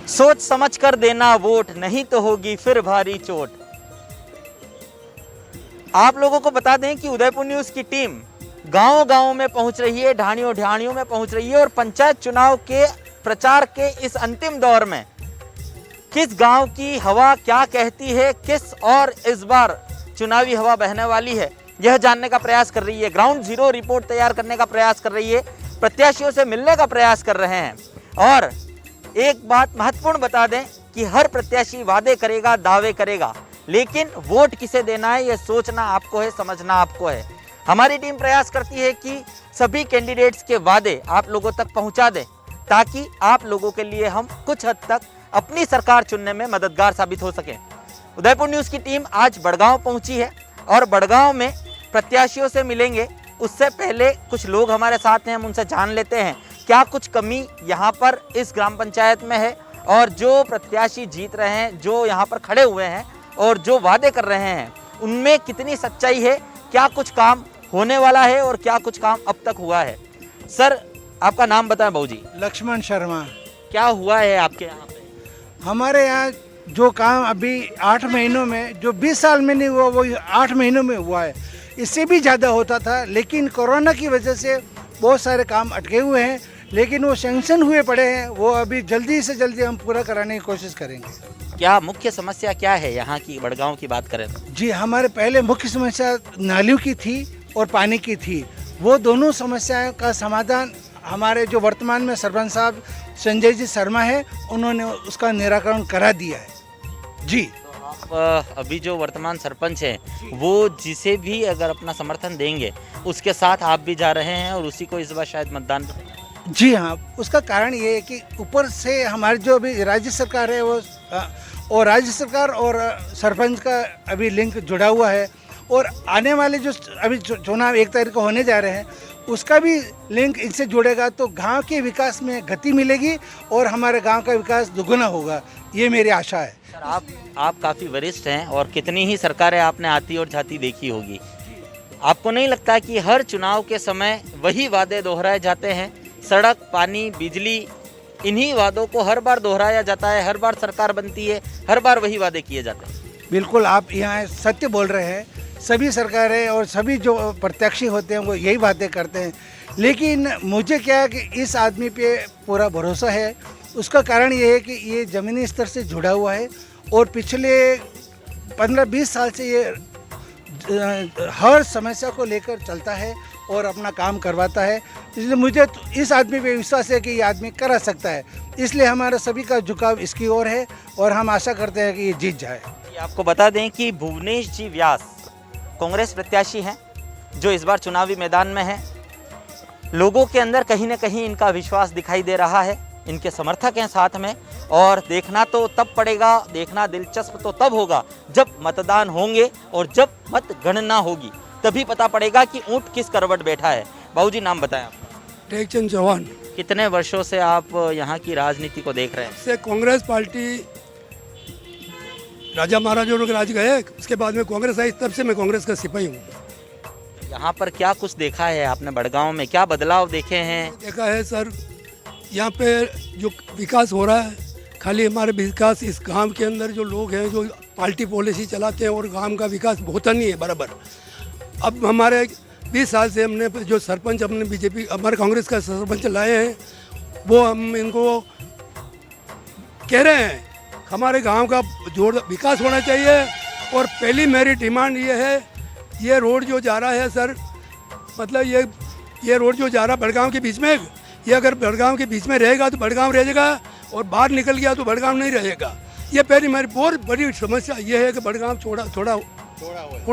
सोच समझ कर देना वोट, नहीं तो होगी फिर भारी चोट। आप लोगों को बता दें कि उदयपुर न्यूज की टीम गांव-गांव में पहुंच रही है, ढाणियों में पहुंच रही है और पंचायत चुनाव के प्रचार के इस अंतिम दौर में किस गांव की हवा क्या कहती है, किस और इस बार चुनावी हवा बहने वाली है, यह जानने का प्रयास कर रही है। ग्राउंड जीरो रिपोर्ट तैयार करने का प्रयास कर रही है, प्रत्याशियों से मिलने का प्रयास कर रहे हैं। और एक बात महत्वपूर्ण बता दें कि हर प्रत्याशी वादे करेगा, दावे करेगा, लेकिन वोट किसे देना है यह सोचना आपको है, समझना आपको है। हमारी टीम प्रयास करती है कि सभी कैंडिडेट्स के वादे आप लोगों तक पहुंचा दें, ताकि आप लोगों के लिए हम कुछ हद तक अपनी सरकार चुनने में मददगार साबित हो सके। उदयपुर न्यूज़ की टीम आज बड़गांव पहुंची है और बड़गांव में प्रत्याशियों से मिलेंगे। उससे पहले कुछ लोग हमारे साथ हैं, हम उनसे जान लेते हैं क्या कुछ कमी यहाँ पर इस ग्राम पंचायत में है और जो प्रत्याशी जीत रहे हैं, जो यहाँ पर खड़े हुए हैं और जो वादे कर रहे हैं, उनमें कितनी सच्चाई है, क्या कुछ काम होने वाला है और क्या कुछ काम अब तक हुआ है। सर, आपका नाम बताएं। बाबू जी, लक्ष्मण शर्मा। क्या हुआ है आपके यहाँ पे? हमारे यहाँ जो काम अभी 8 महीनों में, जो 20 साल में नहीं हुआ वो 8 महीनों में हुआ है। इससे भी ज़्यादा होता था, लेकिन कोरोना की वजह से बहुत सारे काम अटके हुए हैं, लेकिन वो सैंक्शन हुए पड़े हैं। वो अभी जल्दी से जल्दी हम पूरा कराने की कोशिश करेंगे। क्या मुख्य समस्या क्या है यहाँ की? बड़गांव की बात करें तो जी, हमारे पहले मुख्य समस्या नालियों की थी और पानी की थी। वो दोनों समस्याओं का समाधान हमारे जो वर्तमान में सरपंच साहब संजय जी शर्मा है, उन्होंने उसका निराकरण करा दिया है। जी, तो आप अभी जो वर्तमान सरपंच हैं वो जिसे भी अगर अपना समर्थन देंगे उसके साथ आप भी जा रहे हैं और उसी को इस बार शायद मतदान। जी हाँ, उसका कारण ये है कि ऊपर से हमारी जो अभी राज्य सरकार है वो और राज्य सरकार और सरपंच का अभी लिंक जुड़ा हुआ है और आने वाले जो अभी चुनाव 1 तारीख को होने जा रहे हैं उसका भी लिंक इनसे जुड़ेगा, तो गांव के विकास में गति मिलेगी और हमारे गांव का विकास दुगुना होगा, ये मेरी आशा है। सर, आप काफ़ी वरिष्ठ हैं और कितनी ही सरकारें आपने आती और जाती देखी होगी। आपको नहीं लगता कि हर चुनाव के समय वही वादे दोहराए जाते हैं? सड़क, पानी, बिजली, इन्हीं वादों को हर बार दोहराया जाता है, हर बार सरकार बनती है, हर बार वही वादे किए जाते हैं। बिल्कुल, आप यहाँ सत्य बोल रहे हैं। सभी सरकारें और सभी जो प्रत्याशी होते हैं वो यही बातें करते हैं, लेकिन मुझे क्या है कि इस आदमी पे पूरा भरोसा है। उसका कारण ये है कि ये ज़मीनी स्तर से जुड़ा हुआ है और पिछले 15-20 साल से ये हर समस्या को लेकर चलता है और अपना काम करवाता है। इसलिए मुझे इस आदमी पे विश्वास है कि ये आदमी करा सकता है, इसलिए हमारा सभी का झुकाव इसकी ओर है और हम आशा करते हैं कि ये जीत जाए। आपको बता दें कि भुवनेश जी व्यास कांग्रेस प्रत्याशी हैं जो इस बार चुनावी मैदान में हैं। लोगों के अंदर कहीं ना कहीं इनका विश्वास दिखाई दे रहा है, इनके समर्थक हैं साथ में। और देखना तो तब पड़ेगा, देखना दिलचस्प तो तब होगा जब मतदान होंगे और जब मतगणना होगी, तभी पता पड़ेगा कि ऊंट किस करवट बैठा है। बाबूजी, नाम बताएं आपका। टेकचंद चौहान। कितने वर्षों से आप यहाँ की राजनीति को देख रहे हैं? से कांग्रेस पार्टी राजा महाराजों के राज गए, उसके बाद में कांग्रेस आई, तब से मैं कांग्रेस का सिपाही हूँ। यहाँ पर क्या कुछ देखा है आपने? बड़गांव में क्या बदलाव देखे हैं? देखा है सर, यहाँ पे जो विकास हो रहा है, खाली हमारे विकास इस गांव के अंदर जो लोग हैं जो पार्टी पॉलिसी चलाते हैं और गांव का विकास होता नहीं है बराबर। अब हमारे 20 साल से हमने जो सरपंच अपने बीजेपी हमारे कांग्रेस का सरपंच लाए हैं, वो हम इनको कह रहे हैं हमारे गांव का जोर विकास होना चाहिए। और पहली मेरी डिमांड ये है, ये रोड जो जा रहा है सर, मतलब ये रोड जो जा रहा है बड़गांव के बीच में, ये अगर बड़गांव के बीच में रहेगा तो बड़गांव रहेगा और बाहर निकल गया तो बड़गांव नहीं रहेगा। ये पहली मेरी बहुत बड़ी समस्या ये है कि बड़गांव थोड़ा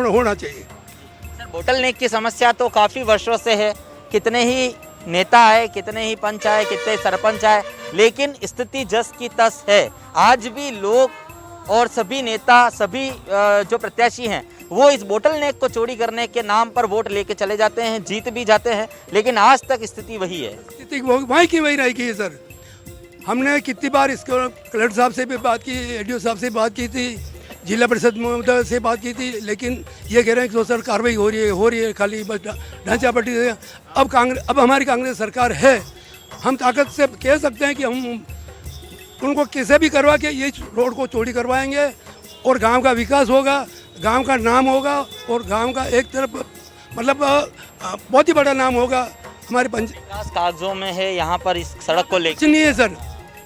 होना चाहिए। सर, बोटल नेक की समस्या तो काफ़ी वर्षों से है। कितने ही नेता आए, कितने ही पंच आए, कितने सरपंच आए, लेकिन स्थिति जस की तस है। आज भी लोग और सभी नेता, सभी जो प्रत्याशी हैं वो इस बोटल नेक को चोरी करने के नाम पर वोट लेके चले जाते हैं, जीत भी जाते हैं, लेकिन आज तक स्थिति वही है। स्थिति वही की वही रहेगी है सर। हमने कितनी बार इसको कलेक्टर साहब से भी बात की, एडीओ साहब से बात की थी, जिला परिषद महोदय से बात की थी, लेकिन ये कह रहे हैं कि तो सर कार्रवाई हो रही है खाली बस ढांचा पट्टी से। अब हमारी कांग्रेस सरकार है, हम ताकत से कह सकते हैं कि हम उनको कैसे भी करवा के ये रोड को चौड़ी करवाएंगे और गांव का विकास होगा, गांव का नाम होगा और गांव का एक तरफ मतलब बहुत ही बड़ा नाम होगा हमारे विकास कागजों में है यहाँ पर इस सड़क को लेकर? नहीं है सर,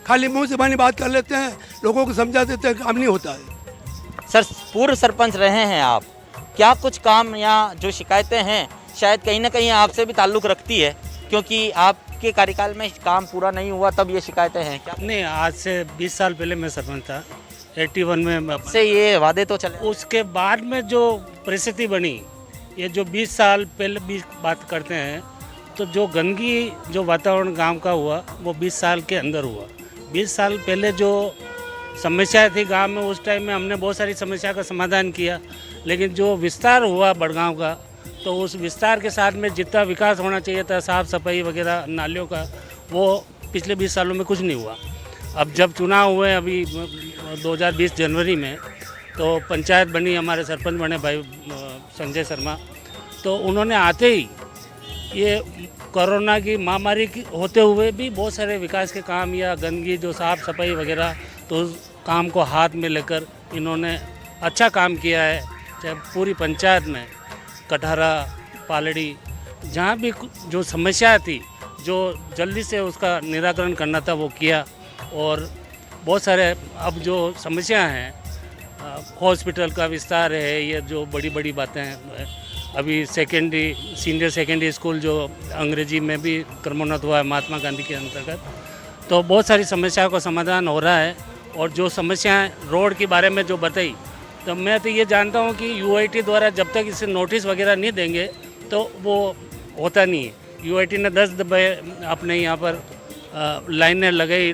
खाली मुंह से बानी बात कर लेते हैं, लोगों को समझा देते हैं, काम नहीं होता है। सर पूर्व सरपंच रहे हैं आप, क्या कुछ काम या जो शिकायतें हैं शायद कहीं ना कहीं आपसे भी ताल्लुक़ रखती है, क्योंकि आपके कार्यकाल में काम पूरा नहीं हुआ तब ये शिकायतें हैं क्या? नहीं, आज से 20 साल पहले मैं सरपंच था, 81 में। से ये वादे तो चले, उसके बाद में जो परिस्थिति बनी, ये जो 20 साल पहले भी बात करते हैं, तो जो गंदगी जो वातावरण गांव का हुआ वो 20 साल के अंदर हुआ। 20 साल पहले जो समस्याएं थी गांव में, उस टाइम में हमने बहुत सारी समस्या का समाधान किया, लेकिन जो विस्तार हुआ बड़गांव का, तो उस विस्तार के साथ में जितना विकास होना चाहिए था, साफ़ सफाई वगैरह नालियों का, वो पिछले 20 सालों में कुछ नहीं हुआ। अब जब चुनाव हुए अभी 2020 जनवरी में, तो पंचायत बनी, हमारे सरपंच बने भाई संजय शर्मा, तो उन्होंने आते ही ये कोरोना की महामारी होते हुए भी बहुत सारे विकास के काम या गंदगी जो साफ़ सफाई वगैरह, तो उस काम को हाथ में लेकर इन्होंने अच्छा काम किया है। चाहे पूरी पंचायत में कटहरा, पालड़ी, जहाँ भी जो समस्या थी, जो जल्दी से उसका निराकरण करना था वो किया। और बहुत सारे अब जो समस्या हैं, हॉस्पिटल का विस्तार है, ये जो बड़ी बड़ी बातें हैं, अभी सीनियर सेकेंडरी स्कूल जो अंग्रेजी में भी क्रमोन्नत हुआ है महात्मा गांधी के अंतर्गत, तो बहुत सारी समस्याओं का समाधान हो रहा है। और जो समस्याएं रोड के बारे में जो बताई, तो मैं तो ये जानता हूँ कि यूआईटी द्वारा जब तक इसे नोटिस वगैरह नहीं देंगे तो वो होता नहीं है। यूआईटी ने 10 दफ़े अपने यहाँ पर लाइनें लगाई,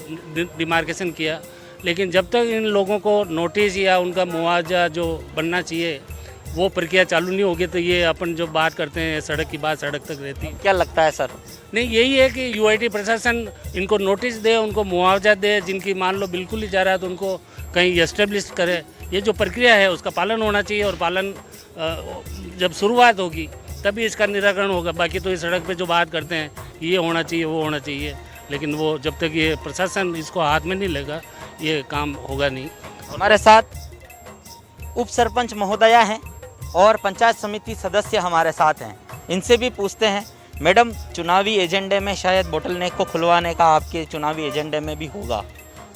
डिमार्केशन किया, लेकिन जब तक इन लोगों को नोटिस या उनका मुआवजा जो बनना चाहिए वो प्रक्रिया चालू नहीं होगी, तो ये अपन जो बात करते हैं सड़क की बात सड़क तक रहती है। क्या लगता है सर? नहीं, यही है कि यूआईटी प्रशासन इनको नोटिस दे, उनको मुआवजा दे, जिनकी मान लो बिल्कुल ही जा रहा है तो उनको कहीं एस्टेब्लिश करे। ये जो प्रक्रिया है उसका पालन होना चाहिए, और पालन जब शुरुआत होगी तभी इसका निराकरण होगा। बाकी तो इस सड़क पे जो बात करते हैं ये होना चाहिए वो होना चाहिए, लेकिन वो जब तक ये प्रशासन इसको हाथ में नहीं लेगा ये काम होगा नहीं। हमारे साथ उप सरपंच महोदया हैं और पंचायत समिति सदस्य हमारे साथ हैं, इनसे भी पूछते हैं। मैडम, चुनावी एजेंडे में शायद बोटल नेक को खुलवाने का आपके चुनावी एजेंडे में भी होगा,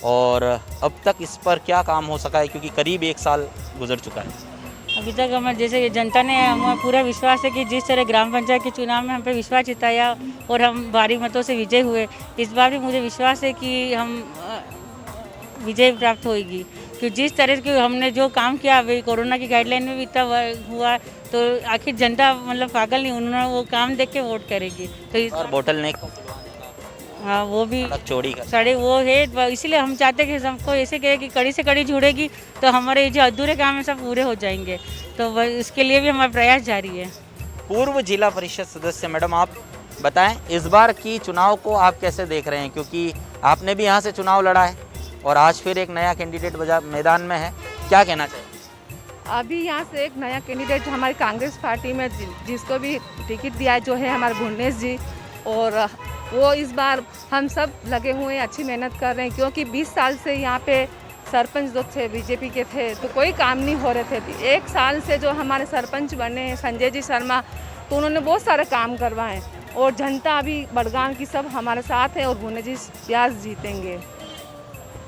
और अब तक इस पर क्या काम हो सका है, क्योंकि करीब 1 साल गुजर चुका है। अभी तक हमें जैसे जनता ने हमें पूरा विश्वास है कि जिस तरह ग्राम पंचायत के चुनाव में हम पे विश्वास जताया और हम भारी मतों से विजय हुए, इस बार भी मुझे विश्वास है कि हम विजय प्राप्त होगी। कि जिस तरह के हमने जो काम किया, अभी कोरोना की गाइडलाइन में भी इतना हुआ, तो आखिर जनता मतलब पागल नहीं, उन्होंने वो काम देख के वोट करेगी। तो इस और बोटल नेक को हाँ, वो भी चौड़ी कर साढ़े वो है, इसीलिए हम चाहते हैं कि सबको ऐसे कहे कि कड़ी से कड़ी जुड़ेगी तो हमारे जो अधूरे काम है सब पूरे हो जाएंगे, तो इसके लिए भी हमारा प्रयास जारी है। पूर्व जिला परिषद सदस्य मैडम, आप बताएं इस बार की चुनाव को आप कैसे देख रहे हैं, क्योंकि आपने भी यहाँ से चुनाव लड़ा है और आज फिर एक नया कैंडिडेट मैदान में है, क्या कहना चाहिए? अभी यहाँ से एक नया कैंडिडेट हमारी कांग्रेस पार्टी में जिसको भी टिकट दिया जो है हमारे भुवनेश जी, और वो इस बार हम सब लगे हुए हैं, अच्छी मेहनत कर रहे हैं, क्योंकि 20 साल से यहाँ पे सरपंच जो थे बीजेपी के थे तो कोई काम नहीं हो रहे थे। 1 साल से जो हमारे सरपंच बने हैं संजय जी शर्मा, तो उन्होंने बहुत सारे काम करवाए, और जनता अभी बड़गांव की सब हमारे साथ है और भुवनेश जी प्यास जीतेंगे।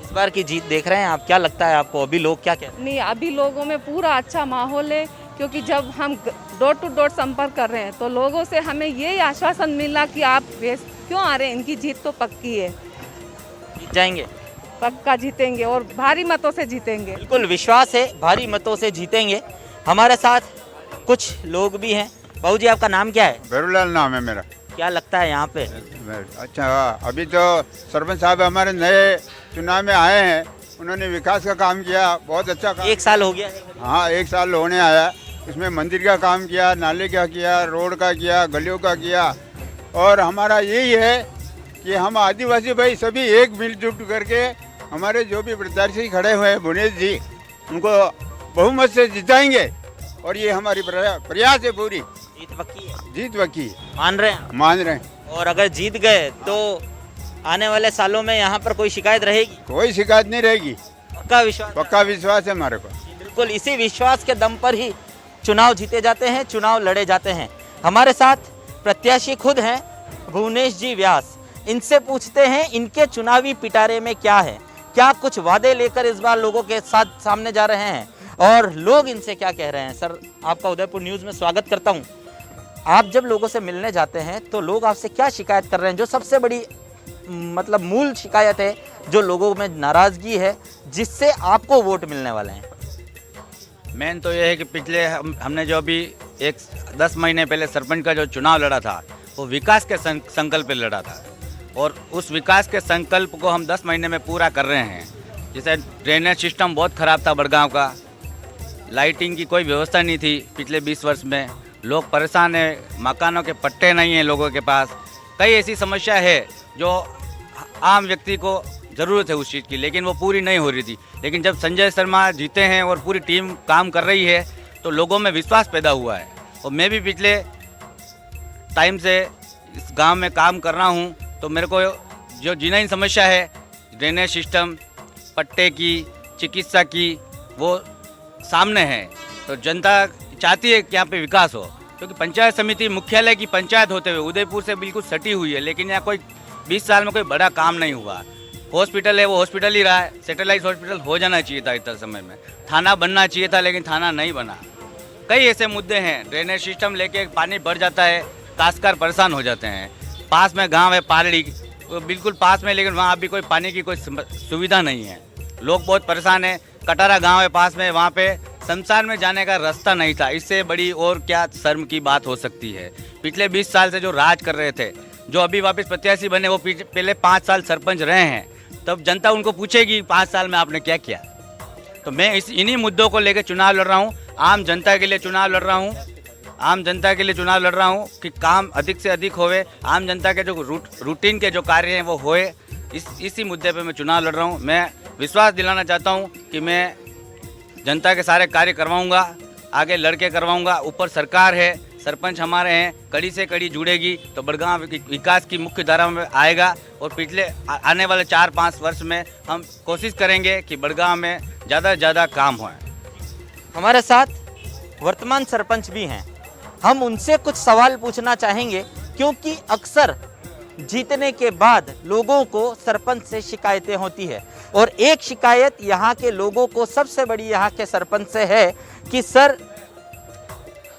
इस बार की जीत देख रहे हैं आप, क्या लगता है आपको? अभी लोग क्या कहते हैं? नहीं, अभी लोगों में पूरा अच्छा माहौल है, क्योंकि जब हम डोर टू डोर संपर्क कर रहे हैं तो लोगों से हमें ये आश्वासन मिला कि आप क्यों आ रहे हैं, इनकी जीत तो पक्की है, जीत जाएंगे, पक्का जीतेंगे और भारी मतों से जीतेंगे। बिल्कुल विश्वास है, भारी मतों से जीतेंगे। हमारे साथ कुछ लोग भी हैं। बाबू जी, आपका नाम क्या है? भैरूलाल नाम है मेरा। क्या लगता है यहाँ पे? अच्छा, अभी तो सरपंच साहब हमारे नए चुनाव में आए हैं, उन्होंने विकास का काम किया, बहुत अच्छा काम। 1 साल हो गया? हाँ, 1 साल होने आया। इसमें मंदिर का काम किया, नाले का किया, रोड का किया, गलियों का किया, और हमारा यही है कि हम आदिवासी भाई सभी एक मिलजुल करके हमारे जो भी प्रत्याशी खड़े हुए हैं भुवनेश जी, उनको बहुमत से जिताएंगे, और ये हमारी प्रयास है पूरी। जीत पक्की है? जीत पक्की मान रहे हैं? मान रहे हैं। और अगर जीत गए तो आने वाले सालों में यहाँ पर कोई शिकायत रहेगी? कोई शिकायत नहीं रहेगी, पक्का विश्वास? पक्का विश्वास है हमारे को। बिल्कुल इसी विश्वास के दम पर ही चुनाव जीते जाते हैं, चुनाव लड़े जाते हैं। हमारे साथ प्रत्याशी खुद हैं भुवनेश जी व्यास। इनसे पूछते हैं इनके चुनावी पिटारे में क्या है, क्या कुछ वादे लेकर इस बार लोगों के साथ सामने जा रहे हैं और लोग इनसे क्या कह रहे हैं। सर, आपका उदयपुर न्यूज़ में स्वागत करता हूं। आप जब लोगों से मिलने जाते हैं तो लोग आपसे क्या शिकायत कर रहे हैं, जो सबसे बड़ी मतलब मूल शिकायत है, जो लोगों में नाराज़गी है, जिससे आपको वोट मिलने वाले हैं? मेन तो ये है कि पिछले हमने जो अभी 10 महीने पहले सरपंच का जो चुनाव लड़ा था वो विकास के संकल्प पे लड़ा था और उस विकास के संकल्प को हम 10 महीने में पूरा कर रहे हैं। जैसे ड्रेनेज सिस्टम बहुत ख़राब था बड़गांव का, लाइटिंग की कोई व्यवस्था नहीं थी पिछले 20 वर्ष में, लोग परेशान हैं, मकानों के पट्टे नहीं हैं लोगों के पास, कई ऐसी समस्या है जो आम व्यक्ति को ज़रूरत है उस चीज़ की, लेकिन वो पूरी नहीं हो रही थी। लेकिन जब संजय शर्मा जीते हैं और पूरी टीम काम कर रही है तो लोगों में विश्वास पैदा हुआ है। और मैं भी पिछले टाइम से इस गांव में काम कर रहा हूं, तो मेरे को जो जिन समस्या है, ड्रेनेज सिस्टम, पट्टे की, चिकित्सा की, वो सामने है। तो जनता चाहती है कि यहाँ पे विकास हो, क्योंकि पंचायत समिति मुख्यालय की पंचायत होते हुए उदयपुर से बिल्कुल सटी हुई है, लेकिन यहाँ कोई 20 साल में कोई बड़ा काम नहीं हुआ। हॉस्पिटल है वो हॉस्पिटल ही रहा है, सैटेलाइट हॉस्पिटल हो जाना चाहिए था इतना समय में, थाना बनना चाहिए था लेकिन थाना नहीं बना। कई ऐसे मुद्दे हैं, ड्रेनेज सिस्टम लेके पानी बढ़ जाता है, काश्तकार परेशान हो जाते हैं। पास में गांव है पालड़ी, बिल्कुल पास में, लेकिन वहाँ अभी कोई पानी की कोई सुविधा नहीं है, लोग बहुत परेशान हैं। कटारा गांव है पास में, वहाँ पे शमशान में जाने का रास्ता नहीं था। इससे बड़ी और क्या शर्म की बात हो सकती है। पिछले 20 साल से जो राज कर रहे थे, जो अभी वापस प्रत्याशी बने, वो पहले 5 साल सरपंच रहे हैं, तब जनता उनको पूछेगी 5 साल में आपने क्या किया। तो मैं इन्हीं मुद्दों को लेकर चुनाव लड़ रहा हूँ, आम जनता के लिए चुनाव लड़ रहा हूँ, आम जनता के लिए चुनाव लड़ रहा हूँ कि काम अधिक से अधिक होवे, आम जनता के जो रूटीन के जो कार्य हैं वो होए, इसी मुद्दे पे मैं चुनाव लड़ रहा हूँ। मैं विश्वास दिलाना चाहता हूँ कि मैं जनता के सारे कार्य करवाऊँगा, आगे लड़के करवाऊँगा। ऊपर सरकार है, सरपंच हमारे हैं, कड़ी से कड़ी जुड़ेगी तो बड़गांव विकास की मुख्य धारा में आएगा। और पिछले आने वाले 4-5 वर्ष में हम कोशिश करेंगे कि बड़गांव में ज़्यादा से ज़्यादा काम होए। हमारे साथ वर्तमान सरपंच भी हैं, हम उनसे कुछ सवाल पूछना चाहेंगे, क्योंकि अक्सर जीतने के बाद लोगों को सरपंच से शिकायतें होती है और एक शिकायत यहाँ के लोगों को सबसे बड़ी यहाँ के सरपंच से है कि सर,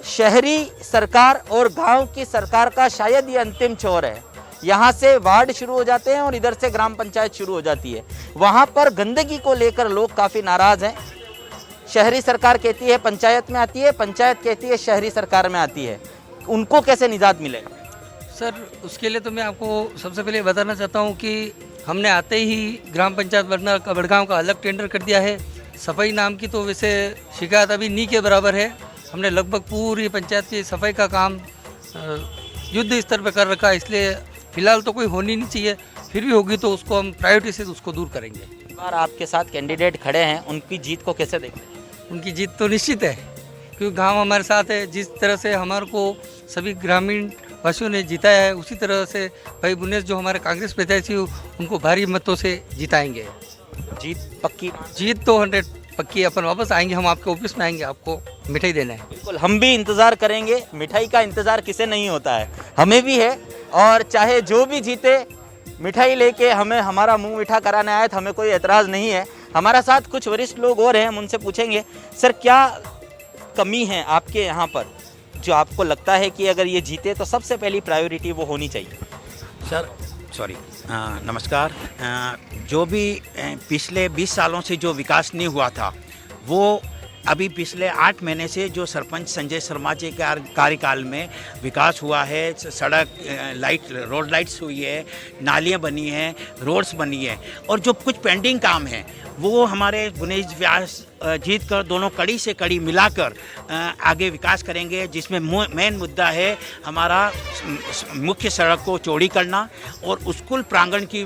शहरी सरकार और गांव की सरकार का शायद ये अंतिम छोर है। यहाँ से वार्ड शुरू हो जाते हैं और इधर से ग्राम पंचायत शुरू हो जाती है। वहाँ पर गंदगी को लेकर लोग काफ़ी नाराज़ हैं। शहरी सरकार कहती है पंचायत में आती है, पंचायत कहती है शहरी सरकार में आती है। उनको कैसे निजात मिलेगा? सर, उसके लिए तो मैं आपको सबसे पहले बताना चाहता हूँ कि हमने आते ही ग्राम पंचायत बड़गांव का अलग टेंडर कर दिया है। सफाई नाम की तो वैसे शिकायत अभी नी के बराबर है। हमने लगभग पूरी पंचायत की सफाई का काम युद्ध स्तर पर कर रखा है, इसलिए फ़िलहाल तो कोई होनी नहीं चाहिए, फिर भी होगी तो उसको हम प्रायोरिटी से उसको दूर करेंगे। इस बार आपके साथ कैंडिडेट खड़े हैं, उनकी जीत को कैसे देखते हैं? उनकी जीत तो निश्चित है, क्योंकि गांव हमारे साथ है। जिस तरह से हमारे को सभी ग्रामीण वासियों ने जिताया है, उसी तरह से भाई भुवनेश जो हमारे कांग्रेस प्रत्याशी उनको भारी मतों से जिताएंगे। जीत पक्की? जीत तो 100 पक्की। अपन वापस आएंगे, हम आपके ऑफिस में आएंगे, आपको मिठाई देना है। बिल्कुल, हम भी इंतज़ार करेंगे। मिठाई का इंतज़ार किसे नहीं होता है, हमें भी है। और चाहे जो भी जीते, मिठाई लेके हमें हमारा मुंह मीठा कराने आए तो हमें कोई एतराज़ नहीं है। हमारा साथ कुछ वरिष्ठ लोग और हैं, हम उनसे पूछेंगे, सर क्या कमी है आपके यहाँ पर जो आपको लगता है कि अगर ये जीते तो सबसे पहली प्रायोरिटी वो होनी चाहिए? सर नमस्कार। जो भी पिछले 20 सालों से जो विकास नहीं हुआ था, वो अभी पिछले 8 महीने से जो सरपंच संजय शर्मा जी के कार्यकाल में विकास हुआ है। सड़क, रोड लाइट्स हुई है, नालियाँ बनी हैं, रोड्स बनी है, और जो कुछ पेंडिंग काम है वो हमारे भुवनेश व्यास जीत कर दोनों कड़ी से कड़ी मिलाकर आगे विकास करेंगे। जिसमें मेन मुद्दा है हमारा मुख्य सड़क को चौड़ी करना और स्कूल प्रांगण की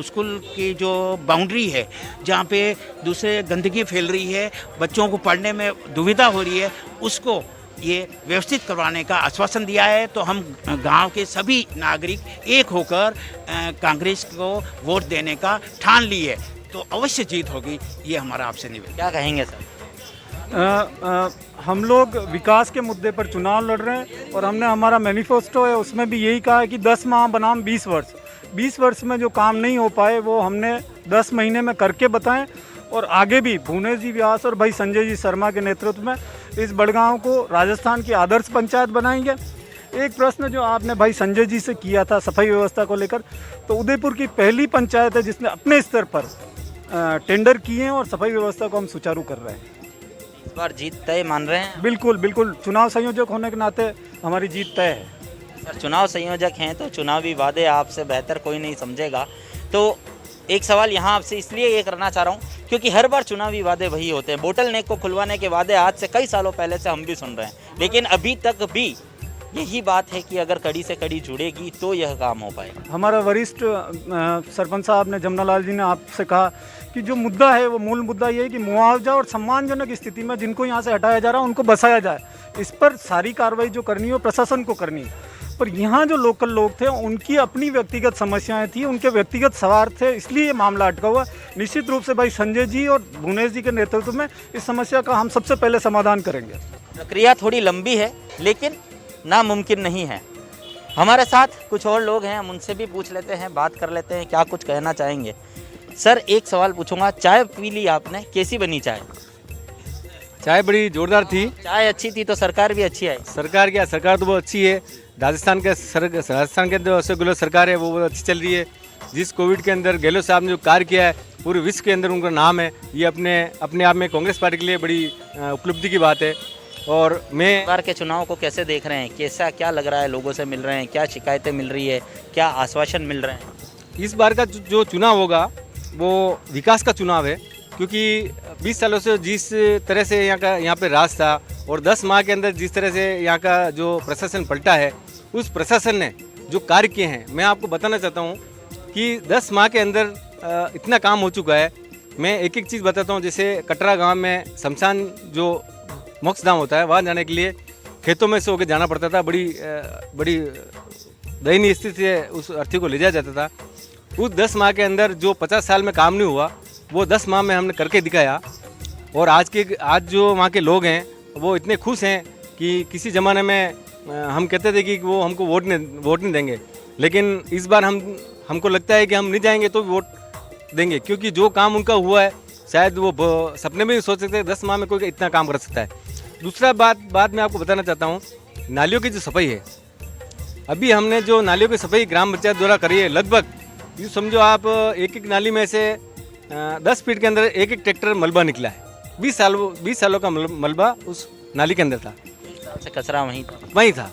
स्कूल की जो बाउंड्री है, जहाँ पे दूसरे गंदगी फैल रही है, बच्चों को पढ़ने में दुविधा हो रही है, उसको ये व्यवस्थित करवाने का आश्वासन दिया है, तो हम गांव के सभी नागरिक एक होकर कांग्रेस को वोट देने का ठान लिए, तो अवश्य जीत होगी, ये हमारा आपसे निवेदन। क्या कहेंगे सर? हम लोग विकास के मुद्दे पर चुनाव लड़ रहे हैं और हमने हमारा मैनिफेस्टो है उसमें भी यही कहा है कि 10 माह बनाम 20 वर्ष। 20 वर्ष में जो काम नहीं हो पाए वो हमने 10 महीने में करके बताएं और आगे भी भुवनेश जी व्यास और भाई संजय जी शर्मा के नेतृत्व में इस बड़गांव को राजस्थान की आदर्श पंचायत बनाएंगे। एक प्रश्न जो आपने भाई संजय जी से किया था सफाई व्यवस्था को लेकर, तो उदयपुर की पहली पंचायत है जिसने अपने स्तर पर टेंडर किए हैं और सफाई व्यवस्था को हम सुचारू कर रहे हैं। इस बार जीत तय मान रहे हैं? बिल्कुल बिल्कुल, चुनाव संयोजक होने के नाते हमारी जीत तय है। सर चुनाव संयोजक हैं तो चुनावी वादे आपसे बेहतर कोई नहीं समझेगा, तो एक सवाल यहाँ आपसे इसलिए ये करना चाह रहा हूँ क्योंकि हर बार चुनावी वादे वही होते हैं। बोटल नेक को खुलवाने के वादे आज से कई सालों पहले से हम भी सुन रहे हैं, लेकिन अभी तक भी यही बात है कि अगर कड़ी से कड़ी जुड़ेगी तो यह काम हो पाएगा। हमारा वरिष्ठ सरपंच साहब ने, जमुनालाल जी ने आपसे कहा कि जो मुद्दा है वो मूल मुद्दा ये है कि मुआवजा और सम्मानजनक स्थिति में जिनको यहाँ से हटाया जा रहा है उनको बसाया जाए। इस पर सारी कार्रवाई जो करनी हो प्रशासन को करनी है, पर यहाँ जो लोकल लोग थे उनकी अपनी व्यक्तिगत समस्याएं थी, उनके व्यक्तिगत सवाल थे, इसलिए ये मामला अटका हुआ। निश्चित रूप से भाई संजय जी और भुवनेश जी के नेतृत्व में इस समस्या का हम सबसे पहले समाधान करेंगे। प्रक्रिया थोड़ी लंबी है लेकिन नामुमकिन नहीं है। हमारे साथ कुछ और लोग हैं, हम उनसे भी पूछ लेते हैं, बात कर लेते हैं क्या कुछ कहना चाहेंगे। सर एक सवाल पूछूंगा, चाय पी ली आपने, कैसी बनी चाय? चाय बड़ी जोरदार थी। चाय अच्छी थी तो सरकार भी अच्छी आई। सरकार क्या, सरकार तो बहुत अच्छी है। राजस्थान के जो अशोक गहलोत सरकार है वो बहुत अच्छी चल रही है। जिस कोविड के अंदर गहलोत साहब ने जो कार्य किया है पूरे विश्व के अंदर उनका नाम है, ये अपने आप में कांग्रेस पार्टी के लिए बड़ी उपलब्धि की बात है। और मैं इस बार के चुनाव को कैसे देख रहे हैं, कैसा क्या लग रहा है, लोगों से मिल रहे हैं, क्या शिकायतें मिल रही है, क्या आश्वासन मिल रहे हैं? इस बार का जो चुनाव होगा वो विकास का चुनाव है, क्योंकि 20 सालों से जिस तरह से यहाँ पे राज था और 10 माह के अंदर जिस तरह से यहाँ का जो प्रशासन पलटा है, उस प्रशासन ने जो कार्य किए हैं, मैं आपको बताना चाहता हूँ कि 10 माह के अंदर इतना काम हो चुका है। मैं एक एक चीज़ बताता हूँ। जैसे कटरा गांव में शमशान जो मोक्षधाम होता है वहाँ जाने के लिए खेतों में से होकर जाना पड़ता था। बड़ी दयनीय स्थिति से उस अर्थी को ले जाया जाता था। उस 10 माह के अंदर जो 50 साल में काम नहीं हुआ वो 10 माह में हमने करके दिखाया। और आज जो वहाँ के लोग हैं वो इतने खुश हैं कि किसी ज़माने में हम कहते थे कि वो हमको वोट नहीं देंगे, लेकिन इस बार हमको लगता है कि हम नहीं जाएंगे तो वोट देंगे, क्योंकि जो काम उनका हुआ है शायद वो सपने में नहीं सोच सकते 10 माह में कोई इतना काम कर सकता है। दूसरा बात मैं आपको बताना चाहता हूँ, नालियों की जो सफाई है, अभी हमने जो नालियों की सफाई ग्राम पंचायत द्वारा करी है, लगभग यूँ समझो आप एक नाली में से 10 फीट के अंदर एक ट्रैक्टर मलबा निकला है। 20 सालों का मलबा उस नाली के अंदर था। से कचरा वहीं था,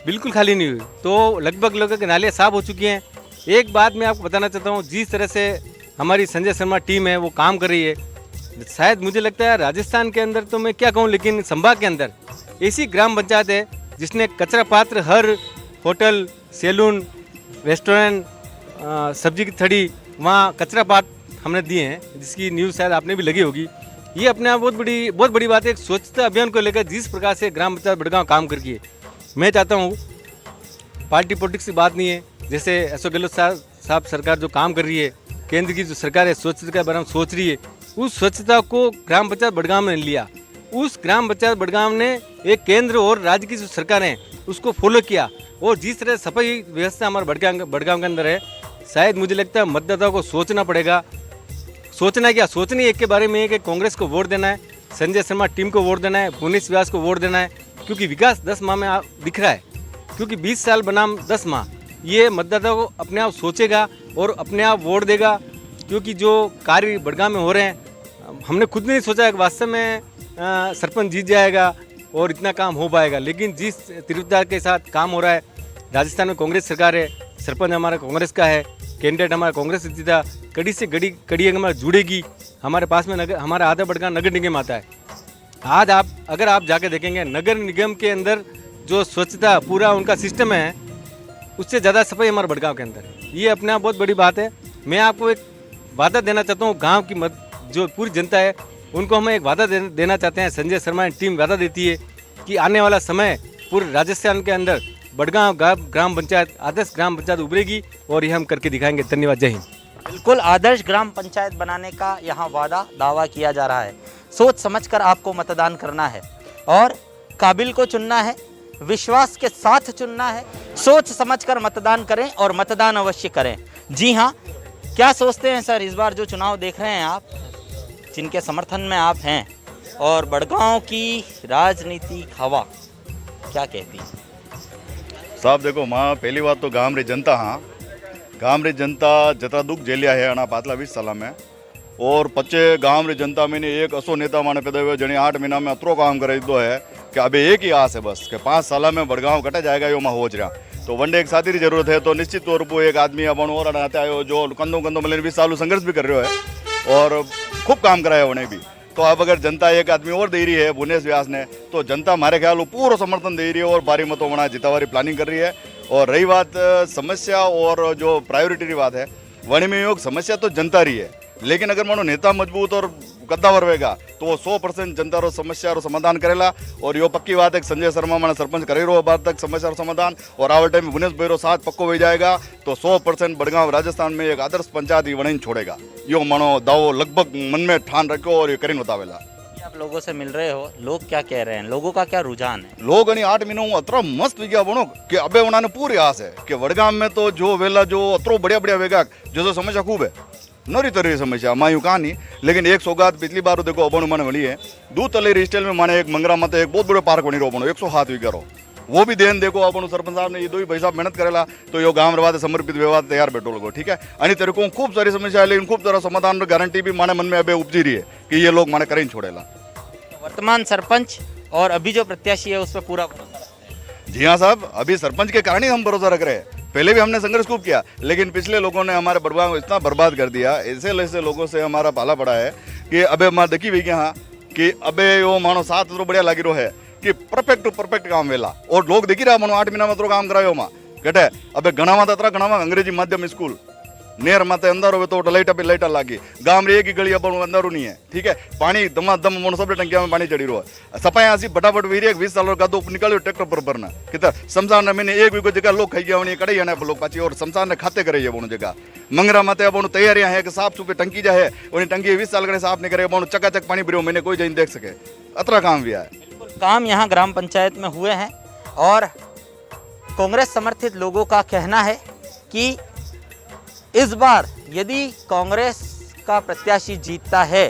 बिल्कुल खाली नहीं हुई। तो लगभग नालियाँ साफ हो चुकी हैं। एक बात मैं आपको बताना चाहता हूँ, जिस तरह से हमारी संजय शर्मा टीम है वो काम कर रही है, शायद मुझे लगता है राजस्थान के अंदर तो मैं क्या कहूँ, लेकिन संभाग के अंदर ऐसी ग्राम पंचायत है जिसने कचरा पात्र हर होटल, सैलून, रेस्टोरेंट, सब्जी की थड़ी, वहाँ कचरा पात्र हमने दिए हैं, जिसकी न्यूज़ शायद आपने भी लगी होगी। ये अपने आप बहुत बड़ी बात है। एक स्वच्छता अभियान को लेकर जिस प्रकार से ग्राम पंचायत बड़गांव काम कर रही है, मैं चाहता हूँ पार्टी पॉलिटिक्स की बात नहीं है। जैसे अशोक गहलोत साहब सरकार जो काम कर रही है, केंद्र की जो सरकार है स्वच्छता के बारे में सोच रही है, उस स्वच्छता को ग्राम पंचायत बड़गांव ने लिया। उस ग्राम पंचायत बड़गांव ने एक केंद्र और राज्य की जो सरकार है उसको फॉलो किया। और जिस तरह सफाई व्यवस्था हमारे बड़गांव के अंदर है, शायद मुझे लगता है मतदाताओं को सोचना पड़ेगा। सोचना एक के बारे में है कि कांग्रेस को वोट देना है, संजय शर्मा टीम को वोट देना है, भुवनेश व्यास को वोट देना है, क्योंकि विकास 10 माह में दिख रहा है। क्योंकि 20 साल बनाम 10 माह, ये मतदाता को अपने आप सोचेगा और अपने आप वोट देगा। क्योंकि जो कार्य बड़गांव में हो रहे हैं, हमने खुद नहीं सोचा है कि वास्तव में सरपंच जीत जाएगा और इतना काम हो पाएगा, लेकिन जिस तीव्रता के साथ काम हो रहा है, राजस्थान में कांग्रेस सरकार है, सरपंच हमारा कांग्रेस का है, कैंडिडेट हमारा कांग्रेस जीता, कड़ी से कड़ी हमारा जुड़ेगी। हमारे पास में हमारा आधा बड़गांव नगर निगम आता है। आज अगर आप जाके देखेंगे नगर निगम के अंदर जो स्वच्छता पूरा उनका सिस्टम है, उससे ज़्यादा सफाई हमारे बड़गांव के अंदर है। ये अपने आप बहुत बड़ी बात है। मैं आपको एक वादा देना चाहता हूँ, गांव की जो पूरी जनता है उनको हम एक वादा देना चाहते हैं। संजय शर्मा टीम वादा देती है कि आने वाला समय पूरे राजस्थान के अंदर बड़गांव ग्राम पंचायत आदर्श ग्राम पंचायत उभरेगी और ये हम करके दिखाएंगे। धन्यवाद, जय हिंद। बिल्कुल आदर्श ग्राम पंचायत बनाने का यहाँ दावा किया जा रहा है। सोच समझकर आपको मतदान करना है और काबिल को चुनना है, विश्वास के साथ चुनना है। सोच समझकर मतदान करें और मतदान अवश्य करें। जी हाँ, क्या सोचते हैं सर, इस बार जो चुनाव देख रहे हैं आप, जिनके समर्थन में आप हैं, और बड़गांव की राजनीतिक हवा क्या कहती है? साहब देखो माँ, पहली बात तो गाम री जनता, हाँ गाम री जनता जतरा दुख झेलिया है अना पातला 20 साल में, और पच्चे गाम री जनता में एक असो नेता माने पैदा हुए जने 8 महीना में अतरो काम करे दो है कि अभी एक ही आस है बस कि 5 साल में बड़गांव कटा जाएगा, यो माँ हो रहा। तो वनडे एक साथी की जरूरत है, तो निश्चित तौर पर एक आदमी अपन और आते आयो जो कंधों कंधों मिले 20 साल संघर्ष भी कर रहे है और खूब काम कराया उन्हें भी। तो अब अगर जनता एक आदमी और दे रही है भुवनेश व्यास ने, तो जनता हमारे ख्याल पूरा समर्थन दे रही है और बारी मतों बना जितावारी प्लानिंग कर रही है। और रही बात समस्या और जो प्रायोरिटी की बात है, वन में योग समस्या तो जनता रही है, लेकिन अगर मानो नेता मजबूत और कद्दावर रहेगा तो वो 100% जनता रो समस्या रो समाधान करेला। और यो पक्की बात है, संजय शर्मा माने सरपंच करे रो बात तक समस्या रो समाधान, और आवर टाइम भुवनेश भाई रो साथ पक्को हो जाएगा तो 100% बड़गांव राजस्थान में एक आदर्श पंचायत ही वणन छोड़ेगा। यो मानो दावो लगभग मन में ठान रखो और ये करीन बतावेला। आप लोगों से मिल रहे हो, लोग क्या कह रहे हैं, लोगों का क्या रुझान है? लोग 8 महीनों अतरो मस्त विज्ञापन बनो कि अबे उन्होंने पूरी आस है कि वड़गांव में तो जो वेला जो अतरो बढ़िया बढ़िया वेगा जो समस्या खूब है, नरी तरह समस्या मायूं कहानी। लेकिन एक सौगात पिछली बार देखो अपन मन मिली है, 2 तले रिस्टेल में माने एक मंगरा मत एक बहुत बड़े पार्क बनी रो बनो 107 वीघा रो, वो भी देन देखो अपन सरपंच साहब ने ये 2 ही भाई साहब मेहनत करेला तो यो गांव रवाते समर्पित व्यवहार तैयार बैठो लोगो। ठीक है, अनि तेरे को खूब सारी समस्या है, लेकिन खूब तरह समाधान गारंटी भी माने मन में अबे उपजी रही है कि ये लोग माने करें छोड़ेला। वर्तमान सरपंच और अभी जो प्रत्याशी है उस पर पूरा भरोसा रखते हैं? जी हाँ साहब, अभी सरपंच के कारण ही हम भरोसा रख रहे हैं। पहले भी हमने संघर्ष खूब किया, लेकिन पिछले लोगों ने हमारे बड़गांव को इतना बर्बाद कर दिया, ऐसे लोगों से हमारा पाला पड़ा है कि अबे माँ देखी हुई यहाँ कि अबे यो मानो 7 तो बढ़िया लगी रो है कि परफेक्ट टू परफेक्ट काम वेला, और लोग देखी रहा मानो 8 महीना में तो काम करायो माँ कटे। अबे घना घना अंग्रेजी माध्यम स्कूल नेर माते अंदर हो तो लाइटा लागी, गांव रे एक ही गली अपन अंदर नहीं है। ठीक है, पानी दमादम मन सब टंकिया में पानी चढ़ी रो सफाई आसी फटाफट वीर 20 साल का दो निकल ट्रैक्टर पर भरना कितना शमशान ने मैंने एक भी जगह लोग खाई गया होनी कड़े जाने लोग पाची, और शमशान ने खाते करे वो जगह मंगरा माते अपन तैयारियां है कि साफ सुफे टंकी जा है, उन्हें टंकी 20 साल के साफ नहीं करे अपन चकाचक पानी भरो मैंने कोई जाइन देख सके, अतरा काम भी है। काम यहाँ ग्राम पंचायत में हुए हैं और कांग्रेस समर्थित लोगों का कहना है कि इस बार यदि कांग्रेस का प्रत्याशी जीतता है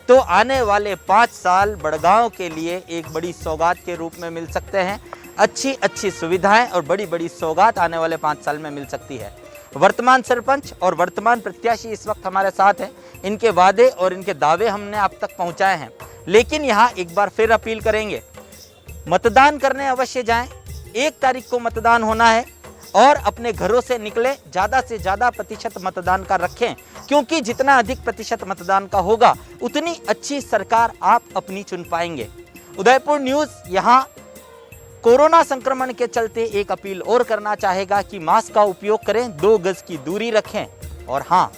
तो आने वाले 5 साल बड़गांव के लिए एक बड़ी सौगात के रूप में मिल सकते हैं। अच्छी सुविधाएं और बड़ी सौगात आने वाले 5 साल में मिल सकती है। वर्तमान सरपंच और वर्तमान प्रत्याशी इस वक्त हमारे साथ हैं। इनके वादे और इनके दावे हमने आप तक पहुंचाए हैं, लेकिन यहाँ एक बार फिर अपील करेंगे, मतदान करने अवश्य जाएं। 1 तारीख को मतदान होना है और अपने घरों से निकले, ज़्यादा से ज़्यादा प्रतिशत मतदान का रखें, क्योंकि जितना अधिक प्रतिशत मतदान का होगा उतनी अच्छी सरकार आप अपनी चुन पाएंगे। उदयपुर न्यूज़ यहाँ कोरोना संक्रमण के चलते एक अपील और करना चाहेगा कि मास्क का उपयोग करें, 2 गज की दूरी रखें और हाँ,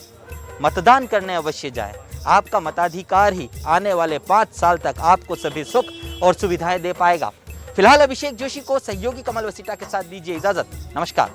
मतदान करने अवश्य जाएं। आपका मताधिकार ही आने वाले 5 साल तक आपको सभी सुख और सुविधाएं दे पाएगा। फिलहाल अभिषेक जोशी को सहयोगी कमल वसीटा के साथ दीजिए इजाजत। नमस्कार।